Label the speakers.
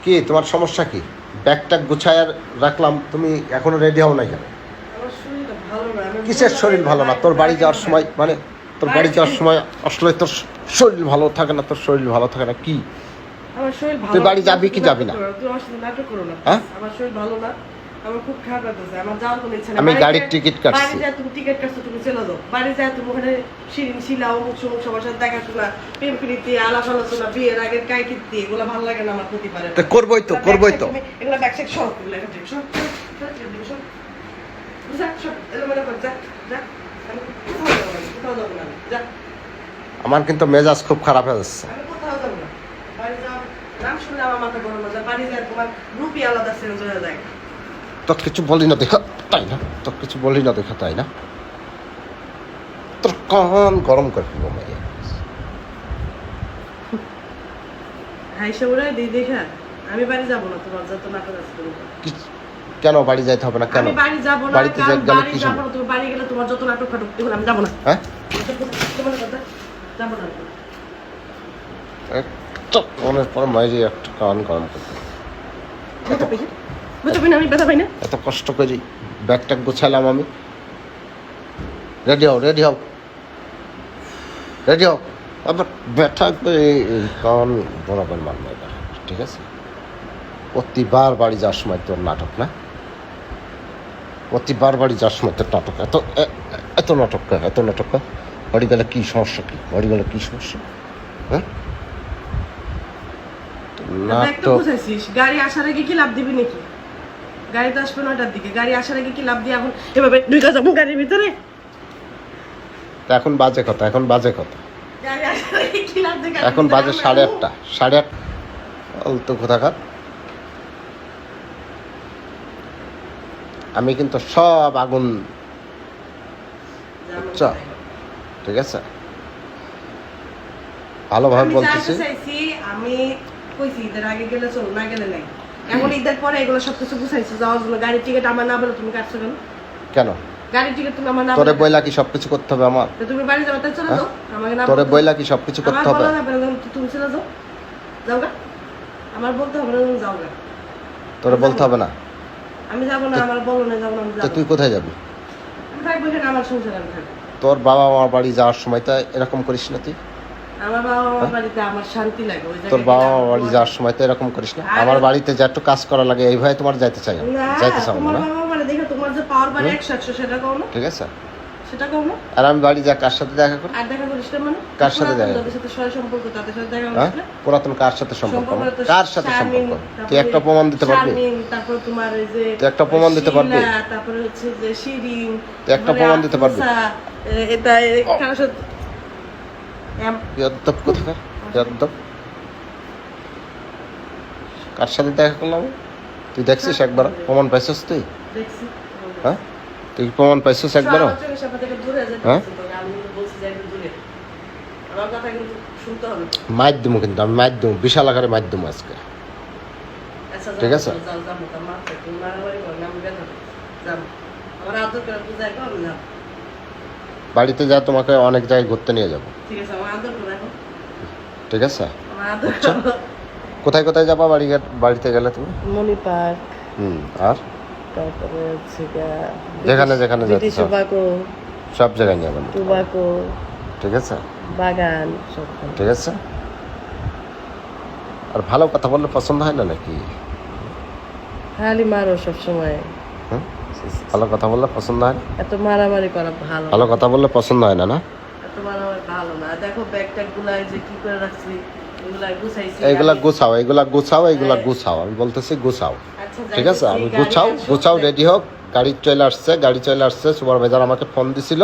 Speaker 1: কি তোমার সমস্যা কি? ব্যাগটা গুছায় রাখলাম, তুমি এখনো রেডি হও নাই কেন? কিসের শরীর ভালো না? তোর বাড়ি যাওয়ার সময় মানে তোর বাড়ি যাওয়ার সময় আসলে তোর শরীর ভালো থাকে না, তোর শরীর ভালো থাকে না কি?
Speaker 2: আমার শরীর ভালো,
Speaker 1: তুই বাড়ি যাবি কি যাবি না?
Speaker 2: তুই আমার সাথে নাটক করো না।
Speaker 1: হ্যাঁ?
Speaker 2: আমার শরীর ভালো না, আমার খুব খারাপ লাগতেছে, আমার যাওয়ার কোনো ইচ্ছা নেই।
Speaker 1: আমি গাড়ির টিকিট কাটছি।
Speaker 2: বাড়ি যা তুমি টিকিট কাটছো, তুমি চলে যাও। বাড়ি যা তুমি ওখানে শিরিন শিলা অমুক সমুক সবার সাথে দেখাশোনা, প্রেম প্রীতি, আলাপ আলোচনা, বিয়ের আগের কাইকিত্তি, এগুলো ভালো লাগে না আমার প্রতি পারে।
Speaker 1: করবোই তো
Speaker 2: এগুলো ব্যাকসাইড সব এগুলো এখান থেকে সব সব যা সব এলোমেলো করে যা যা। আমি কোথাও যাবো না, যা।
Speaker 1: আমার কিন্তু মেজাজ খুব খারাপ হয়ে যাচ্ছে।
Speaker 2: আমি কোথাও যাবো না, বাড়ি যাও। নাম শুনলে আমার মাথা গরম হয়ে যায়। বাড়ি যায় তোমার রূপই আলাদা চেঞ্জ হয়ে যায়।
Speaker 1: তোর কিছু বলি না দেখা তাই না? তোর কিছু বলি না দেখা তাই না? তোর কান গরম করে ফেলবো মাইয়া।
Speaker 2: হাইসা উড়াই দিই দেখা আমি বাড়ি যাবো না, তোমার যত নাটক আছে তুমি করো।
Speaker 1: কেন বাড়ি যাইতে হবে না? কেন
Speaker 2: আমি বাড়ি যাবো না,
Speaker 1: বাড়িতে
Speaker 2: কারণ
Speaker 1: গেলে
Speaker 2: বাড়ি
Speaker 1: কি
Speaker 2: যাবো
Speaker 1: শুনবো?
Speaker 2: না, তুমি বাড়ি গেলে তোমার যত নাটক ফাটক এগুলো আমি যাবো না।
Speaker 1: হ্যাঁ
Speaker 2: তোমার কথা যাবো না।
Speaker 1: একটা মনের পর মাইরি একটা কান গরম করতে
Speaker 2: ব্যথা পাই না, ব্যথা পাই না, আমি ব্যথা পাই না।
Speaker 1: এত কষ্ট করি ব্যাগটা গোছালাম আমি। রেডি হও রেডি হও রেডি হও। আবার ব্যথা কান বরাবর মানবে এবার, ঠিক আছে? প্রতিবার বাড়ি যাওয়ার সময় তোর নাটক না, প্রতিবার বাড়ি যাওয়ার সময় তোর নাটক। এত নাটক এত নাটক। বাড়ি গেলে কি সমস্যা? কি বাড়ি গেলে কি সমস্যা? হ্যাঁ
Speaker 2: একটা বুঝাইছিস, গাড়ি আসার আগে কি লাভ দিবি নাকি? গাড়ি তো আসবে 9টার দিকে, গাড়ি আসার আগে কি লাভ দিয়ে এখন এভাবে ঢুকে যাবো গাড়ির ভিতরে?
Speaker 1: এখন বাজে কথা, এখন বাজে কথা,
Speaker 2: গাড়ি আসার আগে কি লাভ দিয়ে
Speaker 1: এখন বাজে 8:30 8:30 তো কোথাকার। আমি কিন্তু সব আগুন, বুঝছো? ঠিক আছে, ভালোভাবে বলতেছি।
Speaker 2: আমি কইছি ঈদের আগে গেলে চলো, না গেলে নাই। এখন ঈদের পরে এগুলো সবকিছু বুঝাইছি যাওয়ার জন্য। গাড়ির টিকিট আমার না বলে তুমি কাটছো কেন?
Speaker 1: কেন
Speaker 2: গাড়ির টিকিট তুমি আমার না
Speaker 1: তোরে
Speaker 2: বলে
Speaker 1: বইলা কি সবকিছু করতে হবে আমার?
Speaker 2: তুমি বাড়ি যাবে তাই চলে যাও, আমাকে না
Speaker 1: তোরে
Speaker 2: বলতে-
Speaker 1: বইলা কি সবকিছু
Speaker 2: আমার
Speaker 1: করতে হবে?
Speaker 2: বলা যাবে না, তুমি চলে যাও, যাও গা। আমার বলতে হবে না, তুমি যাও গা।
Speaker 1: তোরে বলতে হবে না?
Speaker 2: আমি যাবো না, আমার বলো না যাবো না, আমি
Speaker 1: তো
Speaker 2: যাবো
Speaker 1: তুই কোথায় যাবি?
Speaker 2: আমি থাকবো এখানে, আমার সংসার আমি থাকবো।
Speaker 1: তোর বাবা মার বাড়ি যাওয়ার সময় তো এরকম করিস না তুই?
Speaker 2: আমার বাবা মামার বাড়িতে আমার শান্তি লাগে, ওই
Speaker 1: তোর
Speaker 2: জায়গায়
Speaker 1: বাবা
Speaker 2: গেলে
Speaker 1: মার
Speaker 2: আমার
Speaker 1: বাড়ি
Speaker 2: মন-
Speaker 1: যাওয়ার সময় তো এরকম করিস না?
Speaker 2: আরে-
Speaker 1: আমার বাড়িতে যা একটু কাজ করা লাগে এই ভাই তোমার যাইতে চাই না,
Speaker 2: না,
Speaker 1: যাইতে চাও
Speaker 2: তোমার
Speaker 1: না?
Speaker 2: বাবা মানে দেখে তোমার যে পাওয়ার বাড়ি 100 সেটা কও না,
Speaker 1: ঠিক আছে,
Speaker 2: সেটা কও না।
Speaker 1: আর আমি বাড়ি যা কার সাথে দেখা করি?
Speaker 2: আর দেখা করিস না মানে?
Speaker 1: কার সাথে দেখা
Speaker 2: যাদের সাথে সয় সম্পর্ক তাদের সাথে দেখা
Speaker 1: হ্যাঁ
Speaker 2: করিস না?
Speaker 1: পুরাতন কার সাথে সম্পর্ক আমার?
Speaker 2: সম্পর্ক তো
Speaker 1: কার সাথে
Speaker 2: শারমিন,
Speaker 1: সম্পর্ক? তুই
Speaker 2: তারপরে
Speaker 1: একটা প্রমাণ দিতে পারবি?
Speaker 2: শারমিন, তারপর তোমার এই যে
Speaker 1: তুই একটা প্রমাণ দিতে পারবি?
Speaker 2: শিলা, তারপরে হচ্ছে যে শিরিন,
Speaker 1: তুই একটা
Speaker 2: তারপরে
Speaker 1: প্রমাণ দিতে পারবি?
Speaker 2: আফরোজা, এটা কারোর সাথে
Speaker 1: ইয়াদ্দব কোথাকার ইয়াদ্দব। কার সাথে দেখা করলাম? তুই দেখছিস একবার? প্রমাণ পাইছিস তুই?
Speaker 2: দেখছি।
Speaker 1: হ্যাঁ তুই প্রমাণ পাইছিস একবারও?
Speaker 2: সব চোখের সামনে থেকে দূরে যেতে
Speaker 1: হ্যাঁ?
Speaker 2: বলছি তোকে, আমি কিন্তু বলছি যে একটু দূরে। আমার কথা কিন্তু শুনতে হবে।
Speaker 1: মাধ্যম কিন্তু আমি মাধ্যম বিশাল আকারে মাধ্যম আজকে,
Speaker 2: আচ্ছা,
Speaker 1: ঠিক
Speaker 2: যাও,
Speaker 1: আছে?
Speaker 2: যাও, যাও, তার মাথা তুমি মারামারি করো না, আমি ব্যথা পাই। যাও। আমার আদর করে বুঝাই কো, আমি যাও।
Speaker 1: বাড়িতে যা তোমাকে অনেক জায়গায় ঘুরতে নিয়ে যাব,
Speaker 2: ঠিক আছে, আমার আদর করে রাখো।
Speaker 1: ঠিক আছে?
Speaker 2: আমার আদর
Speaker 1: আচ্ছা।
Speaker 2: করো।
Speaker 1: কোথায় কোথায় যাবা বাড়িতে গেলে তুমি?
Speaker 2: মণি পার্ক,
Speaker 1: আর
Speaker 2: তারপরে হচ্ছে
Speaker 1: যেখানে যেখানে যেতে চাও
Speaker 2: টোবাকো,
Speaker 1: সব জায়গায় নিয়ে যাবেন,
Speaker 2: টোবাকো,
Speaker 1: ঠিক আছে?
Speaker 2: বাগান সব।
Speaker 1: ঠিক আছে, আর ভালো কথা বললে পছন্দ হয় না নাকি?
Speaker 2: খালি মারো সবসময়।
Speaker 1: হুম? ভালো কথা বললে পছন্দ হয় না?
Speaker 2: এত মারামারি করা ভালো
Speaker 1: ভালো কথা বললে পছন্দ হয় না, না?
Speaker 2: এত মারামারি ভালো না। দেখো ব্যাগ ট্যাগ গুলাই যে কি করে রাখছি, এগুলা গুছাইছি।
Speaker 1: এইগুলা
Speaker 2: আমি-
Speaker 1: গুছাও, এইগুলা গুছাও, এইগুলা
Speaker 2: হ্যাঁ।
Speaker 1: গুছাও, আমি বলতেছি গুছাও,
Speaker 2: আচ্ছা,
Speaker 1: ঠিক আছে?
Speaker 2: যাইতেছি,
Speaker 1: আমি
Speaker 2: গাড়ি
Speaker 1: গুছাও
Speaker 2: আসুক,
Speaker 1: গুছাও,
Speaker 2: দেখ-
Speaker 1: রেডি হোক। গাড়ি চলে আসছে, গাড়ি চলে আসছে। সুপারভাইজার আমাকে ফোন দিছিল,